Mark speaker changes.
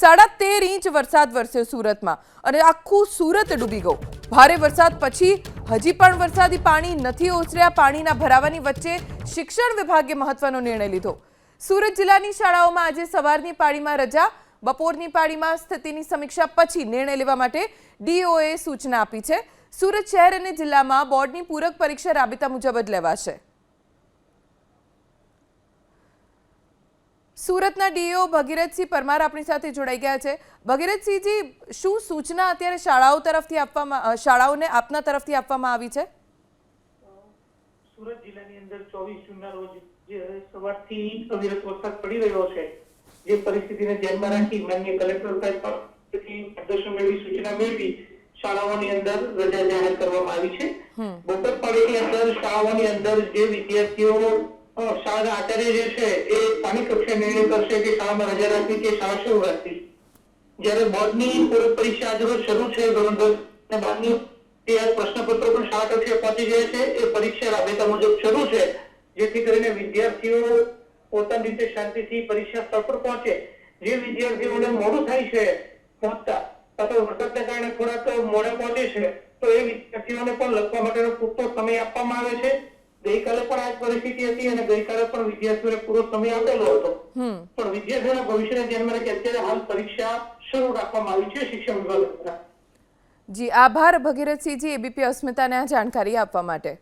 Speaker 1: 13.5 inch વરસાદ વરસ્યો સુરતમાં અને આખું સુરત ડૂબી ગયું। ભારે વરસાદ પછી હજી પણ વરસાદી પાણી નથી ઓસર્યા। પાણીના ભરાવાની વચ્ચે શિક્ષણ વિભાગે મહત્વનો નિર્ણય લીધો। સુરત જિલ્લાની શાળાઓમાં આજે સવારની પાળીમાં રજા, બપોરની પાળીમાં સ્થિતિની સમીક્ષા પછી નિર્ણય લેવા માટે ડીઓએ સૂચના આપી છે। સુરત શહેર અને જિલ્લામાં બોર્ડની પૂરક પરીક્ષા રાબેતા મુજબ જ લેવાશે। સુરતના ડીઓ ભગીરથસિંહ પરમાર આપણી સાથે જોડાઈ ગયા છે। ભગીરથસિંહજી, શું સૂચના અત્યારે શાળાઓને આપના તરફથી આપવામાં આવી છે?
Speaker 2: સુરત જિલ્લાની અંદર 24 જૂનના રોજ જે સવારથી અવિરત વરસાદ પડી રહ્યો છે, જે પરિસ્થિતિને ધ્યાનમાં રાખી માનનીય કલેક્ટર સાહેબથી માર્ગદર્શન મેળવી સૂચના મેળવી શાળાઓની અંદર રજા જાહેર કરવામાં આવી છે। બપોર પાળીની અંદર શાળાઓની અંદર જે વિદ્યાર્થીઓ શાળાના આચાર્ય જે છે એ સ્થાનિક કક્ષાએ નિર્ણય કરશે કે શાળામાં રજા રાખવી કે શાળા શરૂ રાખવી। જ્યારે બોર્ડની પૂરક પરીક્ષા આજરોજ શરૂ છે, ધોરણ 10 અને 12ની તે પ્રશ્નપત્રો પણ શાળા કક્ષાએ પહોંચી ગયા છે। એ પરીક્ષા રાબેતા મુજબ શરૂ છે, જેથી કરીને વિદ્યાર્થીઓ પોતાની રીતે શાંતિથી પરીક્ષા સ્થળ પર પહોંચે। જે વિદ્યાર્થીઓને મોડું થાય છે પહોંચતા અથવા વરસાદના કારણે થોડાક મોડા પહોંચે છે, તો એ વિદ્યાર્થીઓને પણ લખવા માટેનો પૂરતો સમય આપવામાં આવે છે। ગઈકાલે પણ આ જ પરિસ્થિતિ હતી અને ગઈકાલે પણ વિદ્યાર્થીઓને પૂરો સમય આપેલો હતો, પણ વિદ્યાર્થીઓના ભવિષ્યને ધ્યાનમાં રાખી અત્યારે હાલ પરીક્ષા શરૂ રાખવામાં આવી છે શિક્ષણ વિભાગ દ્વારા।
Speaker 1: જી આભાર ભગીરથસિંહજી, એબીપી અસ્મિતાને આ જાણકારી આપવા માટે।